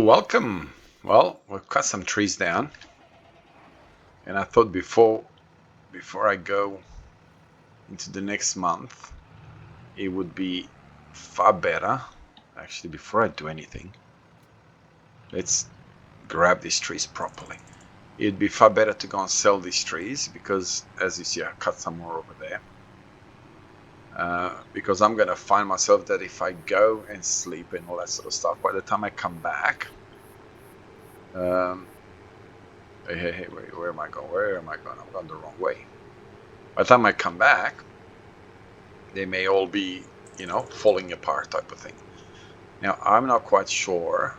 Welcome. Well, we've cut some trees down, and I thought before I go into the next month, it would be far better. Actually, before I do anything, let's grab these trees properly. It'd be far better to go and sell these trees because, as you see, I cut some more over there. Because I'm gonna find myself that if I go and sleep and all that sort of stuff, by the time I come back, hey, wait, where am I going? Where am I going? I'm going the wrong way. By the time I come back, they may all be, falling apart type of thing. Now, I'm not quite sure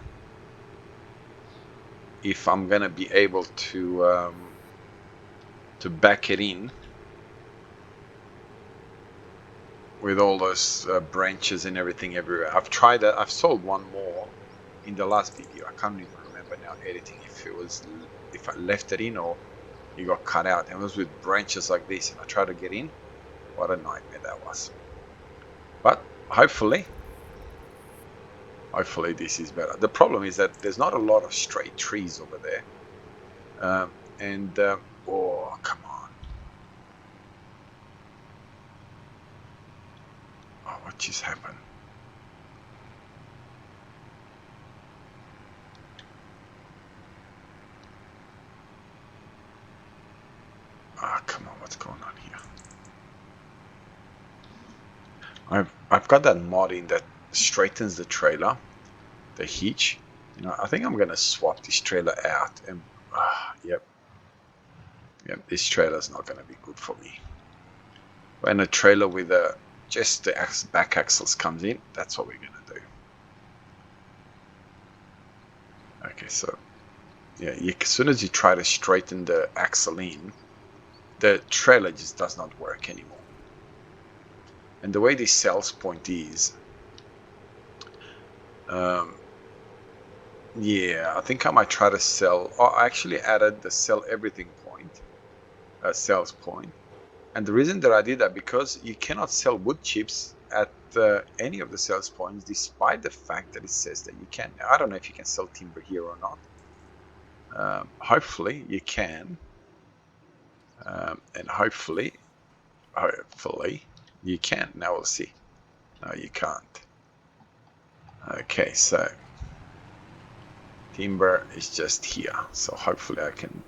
if I'm gonna be able to back it in with all those branches and everything everywhere. I've tried that. I've sold one more in the last video. I can't even remember now editing if I left it in or it got cut out. And it was with branches like this, and I tried to get in. What a nightmare that was. But hopefully this is better. The problem is that there's not a lot of straight trees over there. Oh, come on. Oh, what just happened? Ah, come on, what's going on here? I've got that mod in that straightens the trailer, the hitch. I think I'm gonna swap this trailer out and yep, this trailer's not gonna be good for me. When a trailer with just the back axles comes in, that's what we're gonna do. Okay, so yeah, as soon as you try to straighten the axle in, the trailer just does not work anymore. And the way this sells point is, yeah, I think I might try to sell. Oh, I actually added the sell everything point, sales point. And the reason that I did that, because you cannot sell wood chips at any of the sales points, despite the fact that it says that you can. Now, I don't know if you can sell timber here or not. Hopefully you can. And hopefully you can. Now we'll see. No, you can't. Okay, so timber is just here. So hopefully I can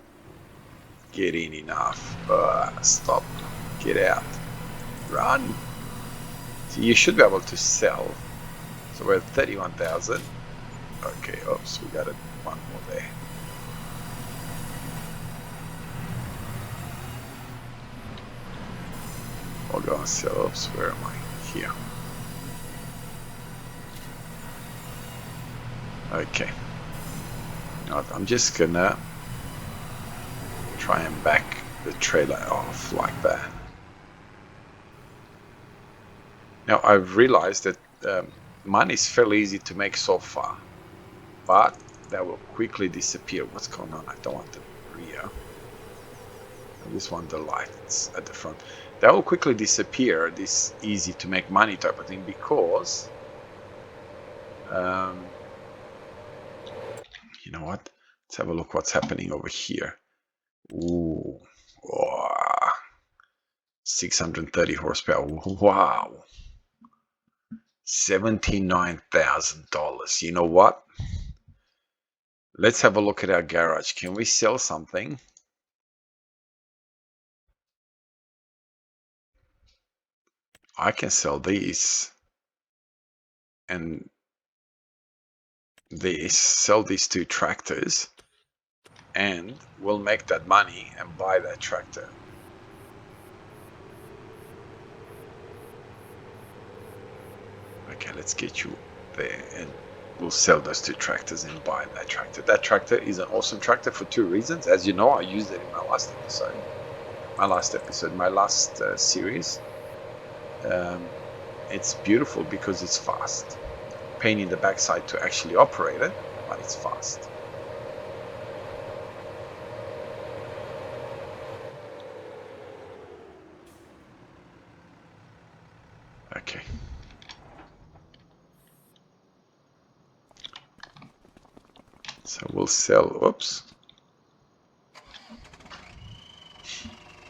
get in enough. Stop. Get out. Run. So you should be able to sell. So we're at 31,000. Okay, oops, we got one more there. I'll go and sell. Oops, where am I? Here. Okay. I'm just gonna try and back the trailer off like that. Now I've realized that money is fairly easy to make so far, but that will quickly disappear. What's going on? I don't want the rear. I just want the lights at the front. That will quickly disappear, this easy to make money type of thing, because you know what? Let's have a look what's happening over here. Ooh, oh, 630 horsepower. Wow. $79,000. You know what? Let's have a look at our garage. Can we sell something? I can sell these and these, sell these two tractors, and we'll make that money and buy that tractor. Okay, let's get you there, and we'll sell those two tractors and buy that tractor. That tractor is an awesome tractor for two reasons. As you know, I used it in my last series. It's beautiful because it's fast. Pain in the backside to actually operate it, but it's fast. Okay. So we'll sell, oops.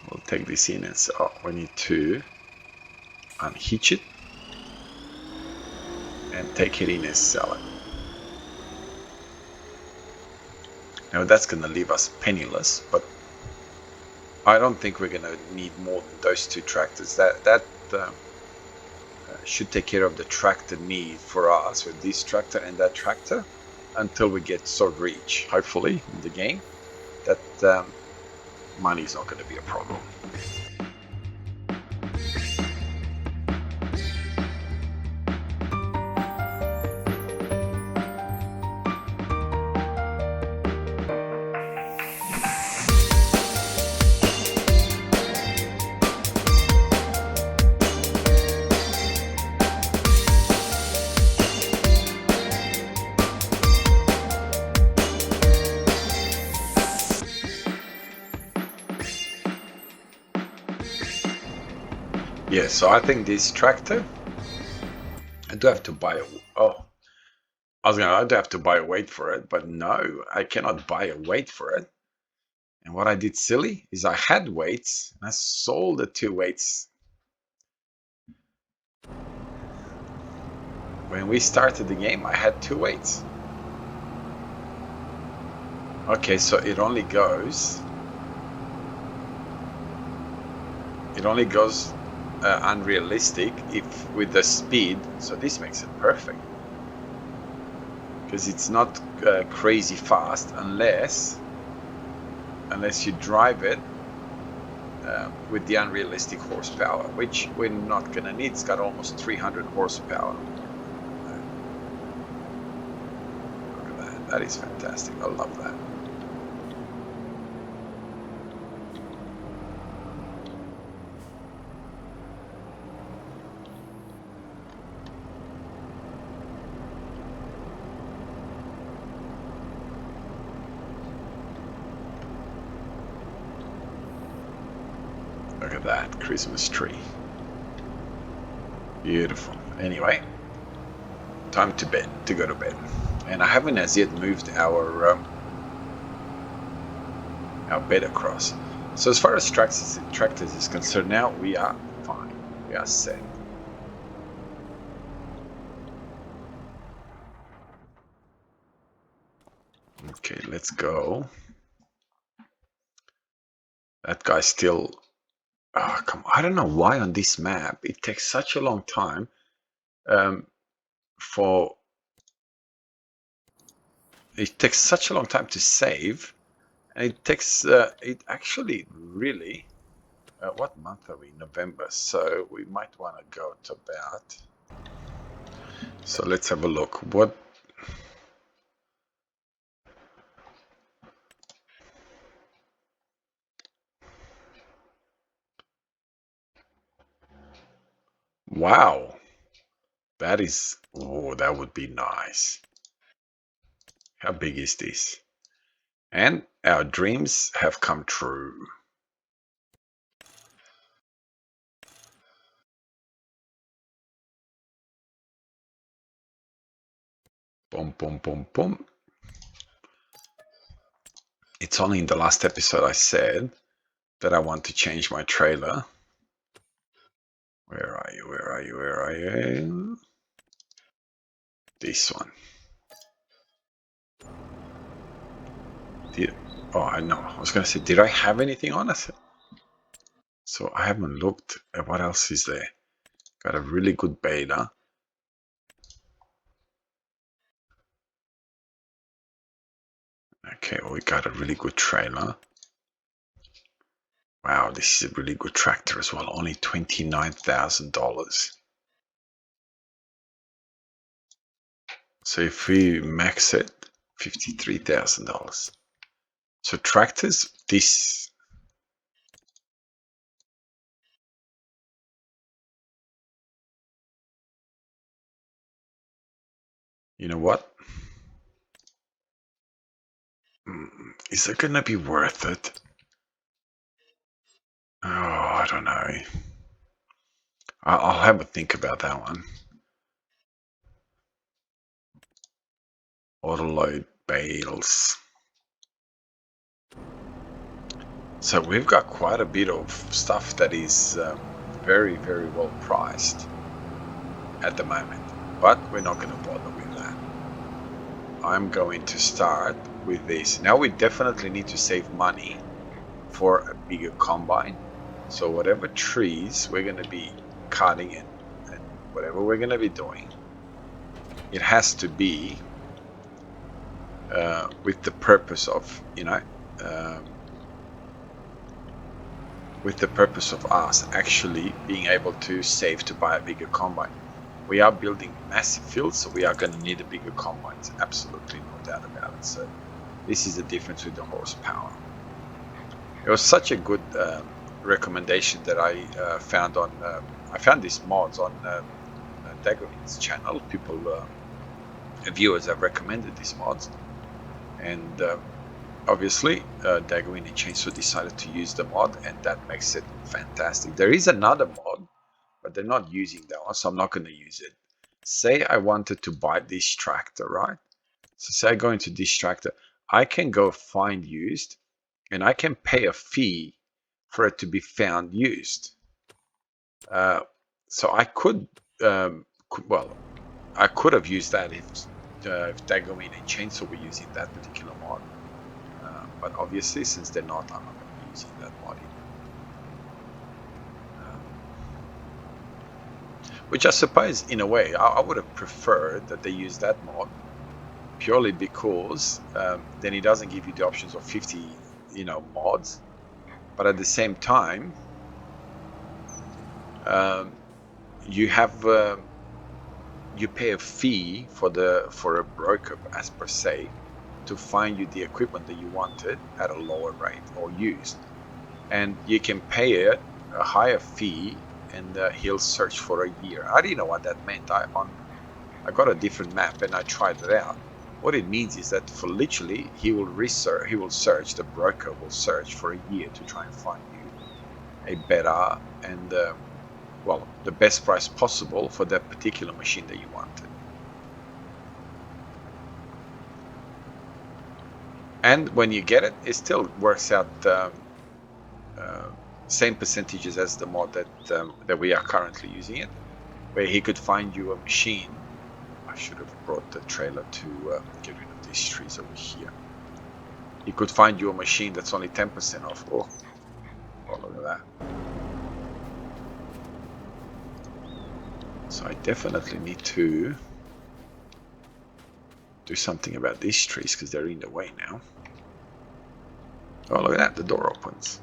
We'll take this in and say, oh, we need to unhitch it and take it in and sell it. Now that's going to leave us penniless, but I don't think we're going to need more than those two tractors. That should take care of the tractor need for us with this tractor and that tractor until we get Sword Reach, hopefully, in the game. That money is not going to be a problem. Yeah, so I think this tractor, I do have to buy a, oh, I do have to buy a weight for it, but no, I cannot buy a weight for it. And what I did silly is I had weights, and I sold the 2 weights. When we started the game, I had 2 weights. Okay, so it only goes unrealistic if with the speed, so this makes it perfect because it's not crazy fast unless you drive it with the unrealistic horsepower, which we're not gonna need. It's got almost 300 horsepower. Look at that, that is fantastic. I love that. Look at that Christmas tree. Beautiful. Anyway, time to go to bed. And I haven't as yet moved our bed across. So as far as tractors is concerned, now we are fine. We are set. Okay, let's go. That guy's still... Oh, come on. I don't know why on this map it takes such a long time to save, and it takes it actually really what month are we? November, so we might want to go to about, so let's have a look. What wow, that is, oh, that would be nice. How big is this? And our dreams have come true. Boom, boom, boom, boom. It's only in the last episode I said that I want to change my trailer. Where are you? Where are you? Where are you? This one. Oh, I know. I was going to say, did I have anything on it? So I haven't looked at what else is there. Got a really good beta. Okay, well, we got a really good trailer. Wow, this is a really good tractor as well. Only $29,000. So if we max it, $53,000. So tractors, this... You know what? Is it gonna be worth it? Oh, I don't know. I'll have a think about that one. Auto load bales. So we've got quite a bit of stuff that is very, very well priced at the moment, but we're not going to bother with that. I'm going to start with this. Now we definitely need to save money for a bigger combine. So whatever trees we're going to be cutting and whatever we're going to be doing, it has to be with the purpose of, with the purpose of us actually being able to save to buy a bigger combine. We are building massive fields, so we are going to need a bigger combine. Absolutely no doubt about it. So this is the difference with the horsepower. It was such a good recommendation that I found on. I found these mods on Daggerwin's channel. People, viewers have recommended these mods, and obviously Daggerwin Chainsaw decided to use the mod, and that makes it fantastic. There is another mod, but they're not using that one, so I'm not going to use it. Say I wanted to buy this tractor, right? So say I go into this tractor, I can go find used, and I can pay a fee for it to be found used. So I could, I could have used that if Daggerwin and Chainsaw were using that particular mod. But obviously, since they're not, I'm not going to be using that mod either. Which I suppose, in a way, I would have preferred that they use that mod purely because then it doesn't give you the options of 50, mods. But at the same time, you have you pay a fee for a broker, as per se, to find you the equipment that you wanted at a lower rate or used, and you can pay it a higher fee, and he'll search for a year. I didn't know what that meant. I got a different map and I tried it out. What it means is that for literally he will search, the broker will search for a year to try and find you a better and the best price possible for that particular machine that you wanted. And when you get it, it still works out same percentages as the mod that we are currently using it, where he could find you a machine. I should have brought the trailer to get rid of these trees over here. He could find you a machine that's only 10% off. Oh, look at that. So I definitely need to do something about these trees because they're in the way now. Oh, look at that, the door opens.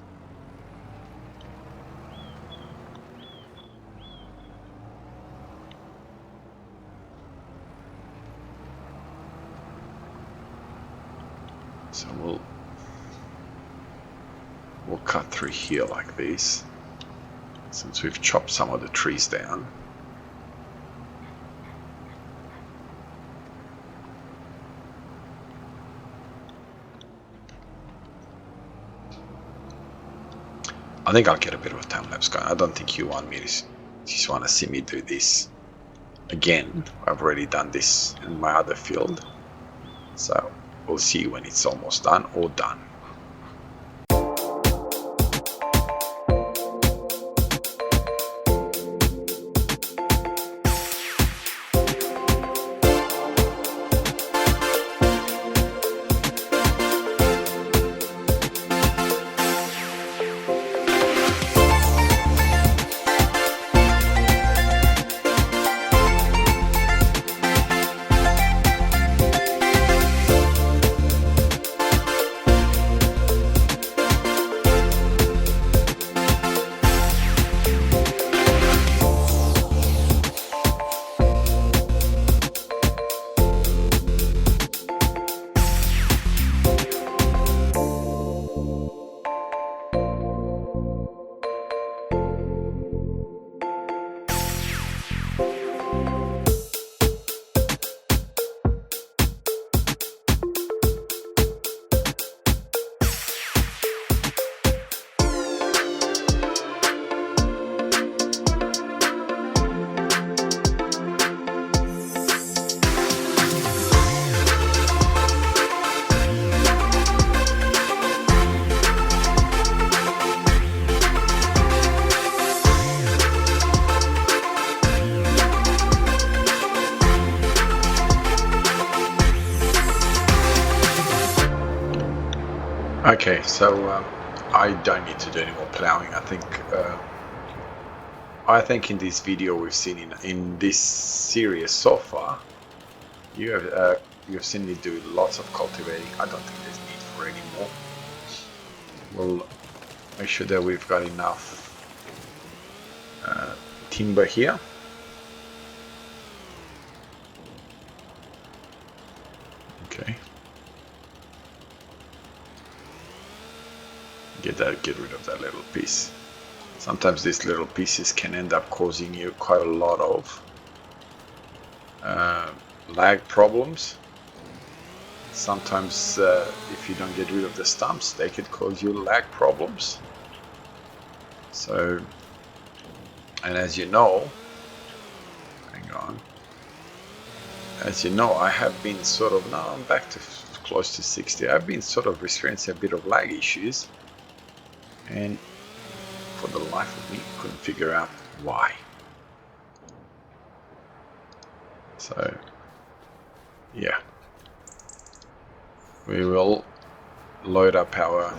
So we'll cut through here like this, since we've chopped some of the trees down. I think I'll get a bit of a time lapse going. I don't think you want me to just want to see me do this again. I've already done this in my other field, so we'll see when it's almost done or done. Okay, so I don't need to do any more plowing. I think in this video we've seen in this series so far, you've seen me do lots of cultivating. I don't think there's need for any more. We'll make sure that we've got enough timber here. Okay. Get rid of that little piece. Sometimes these little pieces can end up causing you quite a lot of lag problems. Sometimes if you don't get rid of the stumps, they could cause you lag problems. So, and as you know, hang on, as you know, I have been sort of, now I'm back to close to 60. I've been sort of experiencing a bit of lag issues, and for the life of me, couldn't figure out why. So, yeah, we will load up our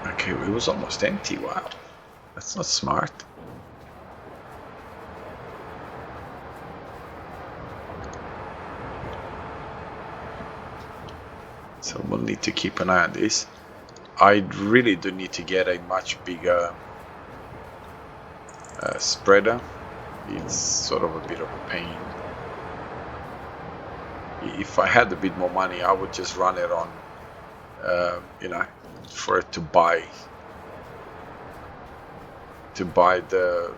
okay, it was almost empty. Wow, that's not smart. So we'll need to keep an eye on this. I really do need to get a much bigger spreader. It's sort of a bit of a pain. If I had a bit more money, I would just run it on, you know, for it to buy the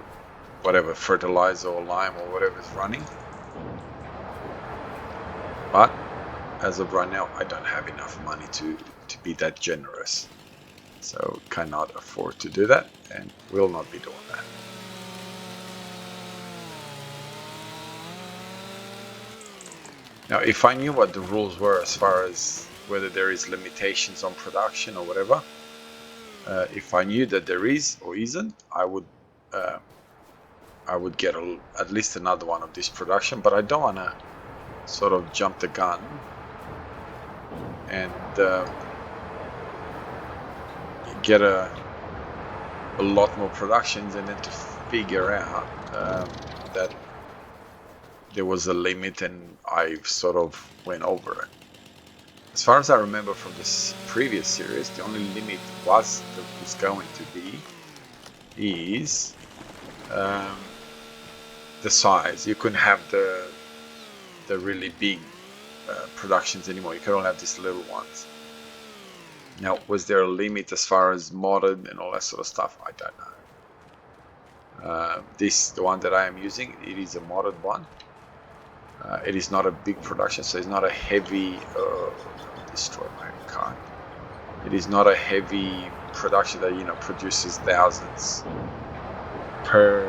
whatever fertilizer or lime or whatever is running. But as of right now, I don't have enough money to be that generous. So cannot afford to do that, and will not be doing that. Now, if I knew what the rules were as far as whether there is limitations on production or whatever, if I knew that there is or isn't, I would get at least another one of this production. But I don't want to sort of jump the gun and get a lot more productions and then to figure out that there was a limit and I sort of went over it. As far as I remember from this previous series, the only limit was going to be is the size. You couldn't have the really big productions anymore. You could only have these little ones. Now, was there a limit as far as modded and all that sort of stuff? I don't know. The one that I am using, it is a modded one. It is not a big production, so it's not a heavy. Destroy my car. It is not a heavy production that produces thousands per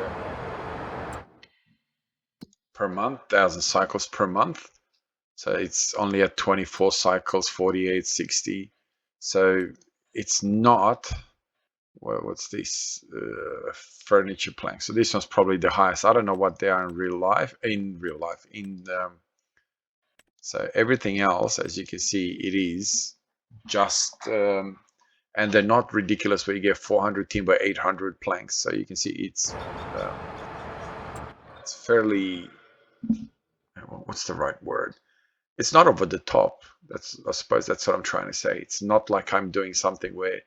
month, 1,000 cycles per month. So it's only at 24 cycles, 48, 60. So it's not. What's this? Furniture plank. So this one's probably the highest. I don't know what they are in real life. So everything else, as you can see, it is just, and they're not ridiculous where you get 400 timber, 800 planks. So you can see it's fairly, what's the right word? It's not over the top. I suppose that's what I'm trying to say. It's not like I'm doing something where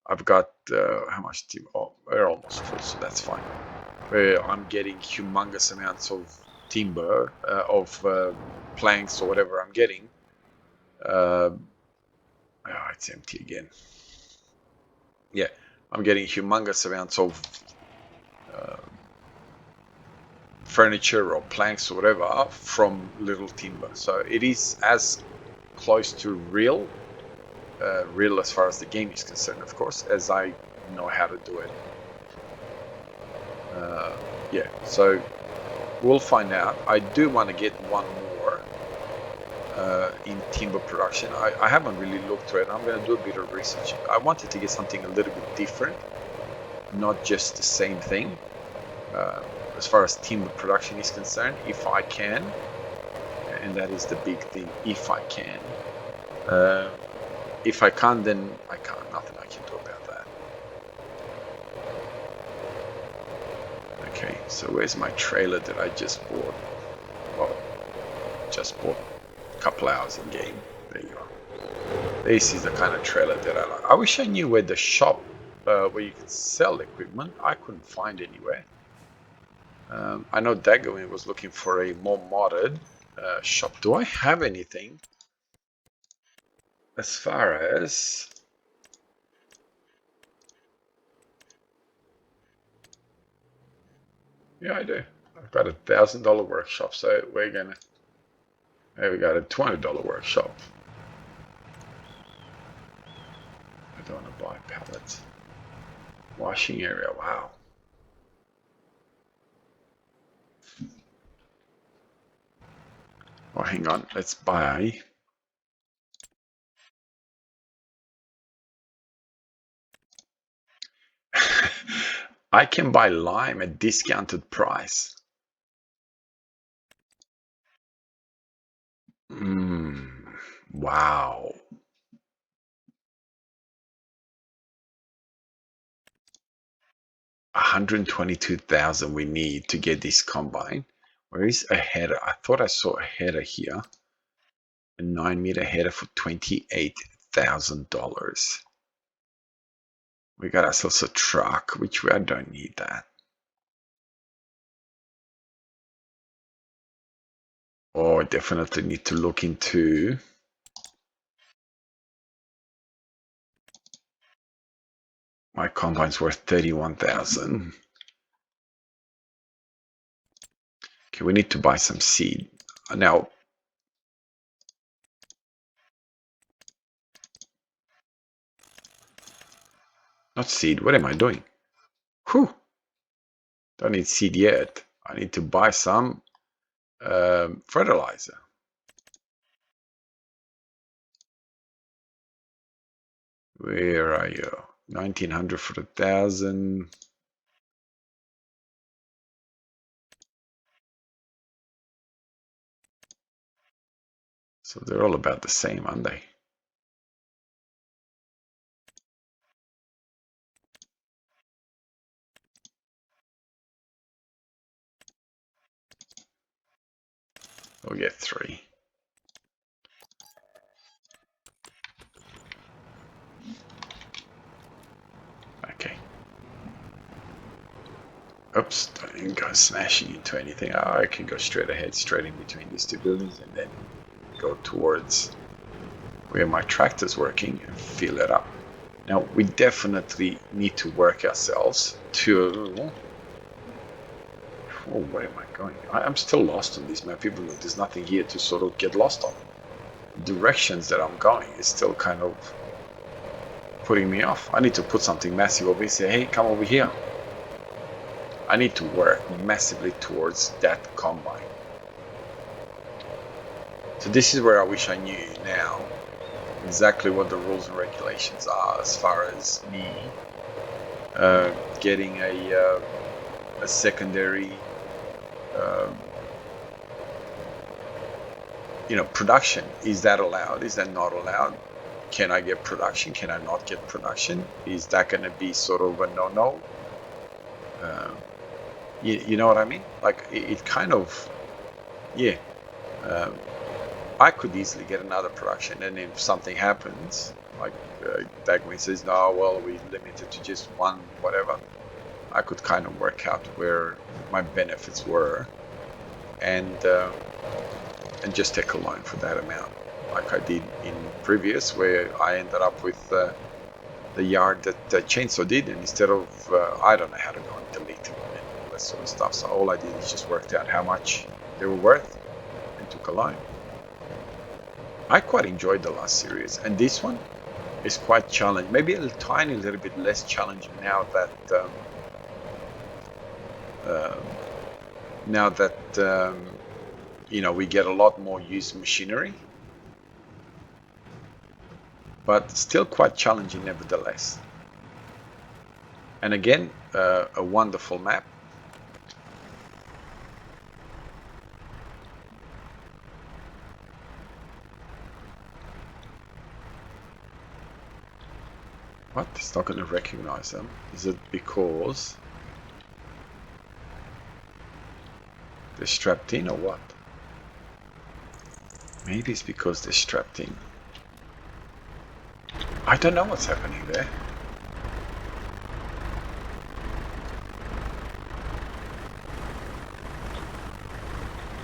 I've got, how much timber? Oh, we're almost full, so that's fine. Where I'm getting humongous amounts of timber, planks or whatever I'm getting. It's empty again. Yeah, I'm getting humongous amounts of furniture or planks or whatever from little timber. So it is as close to real as far as the game is concerned, of course, as I know how to do it. Yeah, so we'll find out. I do want to get one more in timber production. I haven't really looked through it. I'm going to do a bit of research. I wanted to get something a little bit different, not just the same thing. As far as timber production is concerned, if I can, and that is the big thing. If I can, if I can't, then I can't. Nothing I can do about that. Okay, so where's my trailer that I just bought? Well, just bought a couple hours in game. There you are. This is the kind of trailer that I like. I wish I knew where the shop where you could sell equipment. I couldn't find anywhere. I know Daggerwin was looking for a more modded shop. Do I have anything as far as... Yeah, I do. I've got $1,000 workshop, so we're gonna... There we got a $200 workshop. I don't want to buy pallets. Washing area, wow. Oh, hang on, let's buy... I can buy lime at discounted price. Wow. $122,000 we need to get this combine. Where is a header? I thought I saw a header here. A 9-meter header for $28,000. We got ourselves a truck, which I don't need that. Oh, I definitely need to look into... My combine's worth $31,000. Okay, we need to buy some seed. Now, not seed, what am I doing? Whew! Don't need seed yet. I need to buy some fertilizer. Where are you? 1900 for 1,000. So they're all about the same, aren't they? We'll get 3. Okay. Oops, don't go smashing into anything. Oh, I can go straight ahead, straight in between these two buildings, and then go towards where my tractor's working and fill it up. Now, we definitely need to work ourselves to... Oh, where am I going? I'm still lost on this map, even though there's nothing here to sort of get lost on. Directions that I'm going is still kind of putting me off. I need to put something massive over here, say, hey, come over here. I need to work massively towards that combine. So this is where I wish I knew now exactly what the rules and regulations are as far as me getting a secondary production. Is that allowed? Is that not allowed? Can I get production? Can I not get production? Is that going to be sort of a no-no? You know what I mean? Like it kind of, yeah. I could easily get another production, and if something happens, like Daggerwin says, no, well, we limited to just one, whatever. I could kind of work out where my benefits were, and just take a loan for that amount, like I did in previous, where I ended up with the yard that Chainsaw did, and instead of I don't know how to go and delete them and all that sort of stuff. So all I did is just worked out how much they were worth and took a loan. I quite enjoyed the last series, and this one is quite challenging. Maybe a tiny little bit less challenging now that we get a lot more used machinery, but still quite challenging nevertheless. And again, a wonderful map. What? It's not going to recognize them. Is it because they're strapped in or what? Maybe it's because they're strapped in. I don't know what's happening there.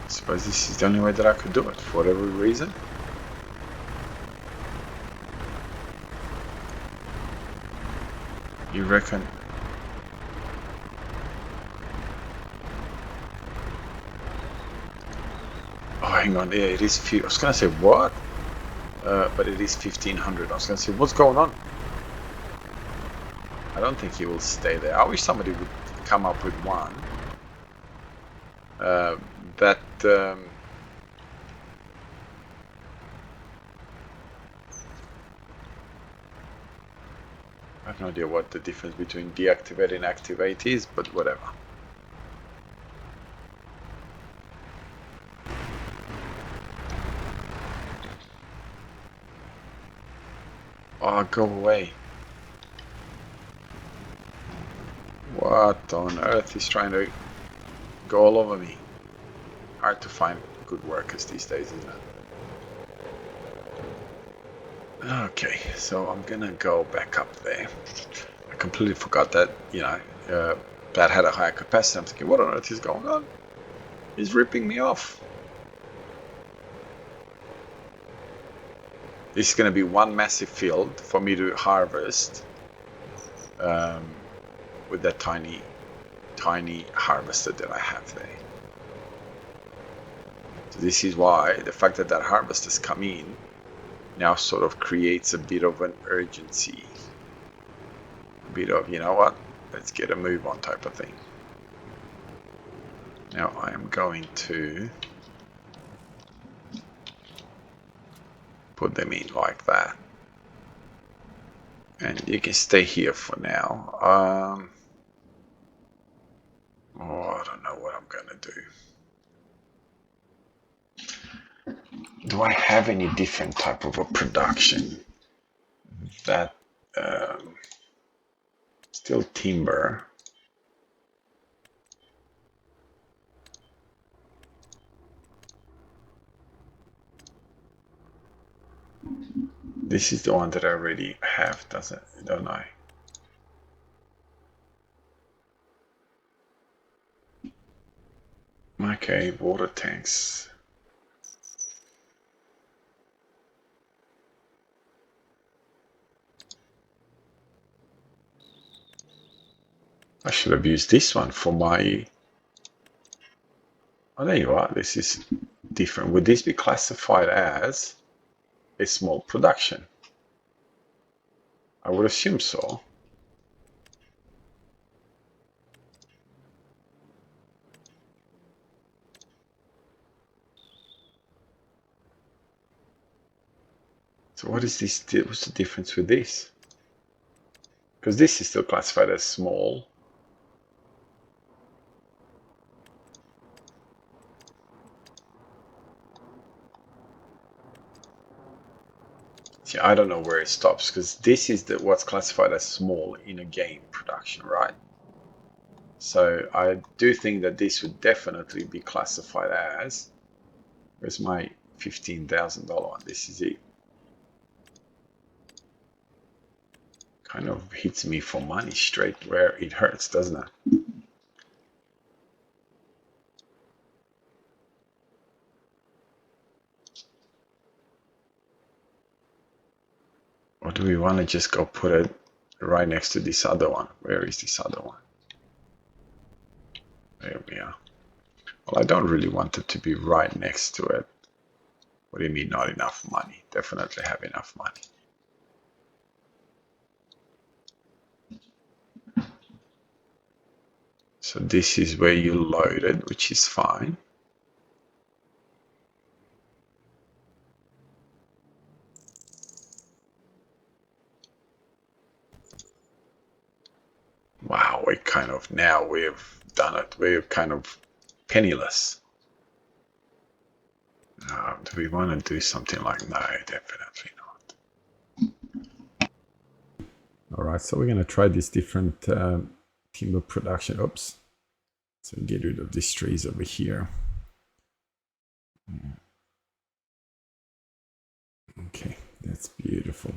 I suppose this is the only way that I could do it, for whatever reason. You reckon? Oh, hang on. Yeah, it is. I was going to say what? But it is 1500. I was going to say, what's going on? I don't think he will stay there. I wish somebody would come up with one that I have no idea what the difference between deactivate and activate is, but whatever. Oh, go away. What on earth is trying to go all over me? Hard to find good workers these days, isn't it? Okay, so I'm gonna go back up there. I completely forgot that, you know, that had a higher capacity. I'm thinking, what on earth is going on? He's ripping me off. This is gonna be one massive field for me to harvest with that tiny harvester that I have there. So this is why the fact that that harvester's come in now sort of creates a bit of an urgency. A bit of, you know what, let's get a move on type of thing. Now I am going to put them in like that. And you can stay here for now. Oh, I don't know what I'm gonna do. Do I have any different type of a production that still timber? This is the one that I already have, don't I? Okay, water tanks. I should have used this one for my... Oh, there you are. This is different. Would this be classified as a small production? I would assume so. So what is this? What's the difference with this? Because this is still classified as small. See, I don't know where it stops, because this is what's classified as small in a game production, right? So I do think that this would definitely be classified as... Where's my $15,000 one? This is it. Kind of hits me for money straight where it hurts, doesn't it? Or do we want to just go put it right next to this other one? Where is this other one? There we are. Well, I don't really want it to be right next to it. What do you mean not enough money? Definitely have enough money. So this is where you load it, which is fine. Wow, now we've done it. We're kind of penniless. Do we want to do something like... No, definitely not. All right, so we're going to try this different timber production. Oops. So get rid of these trees over here. Okay, that's beautiful.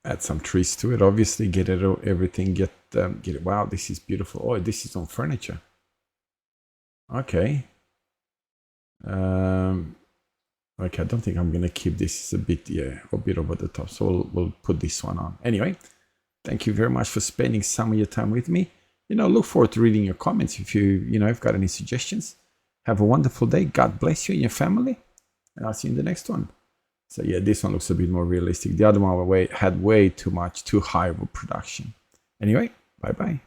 Add some trees to it. Obviously, get it everything. Get it. Wow, this is beautiful. Oh, this is on furniture. Okay. Okay, I don't think I'm gonna keep this. It's a bit, yeah, a bit over the top. So we'll put this one on. Anyway, thank you very much for spending some of your time with me. Look forward to reading your comments if you've got any suggestions. Have a wonderful day. God bless you and your family, and I'll see you in the next one. So yeah, this one looks a bit more realistic. The other one had way too high of a production. Anyway, bye bye.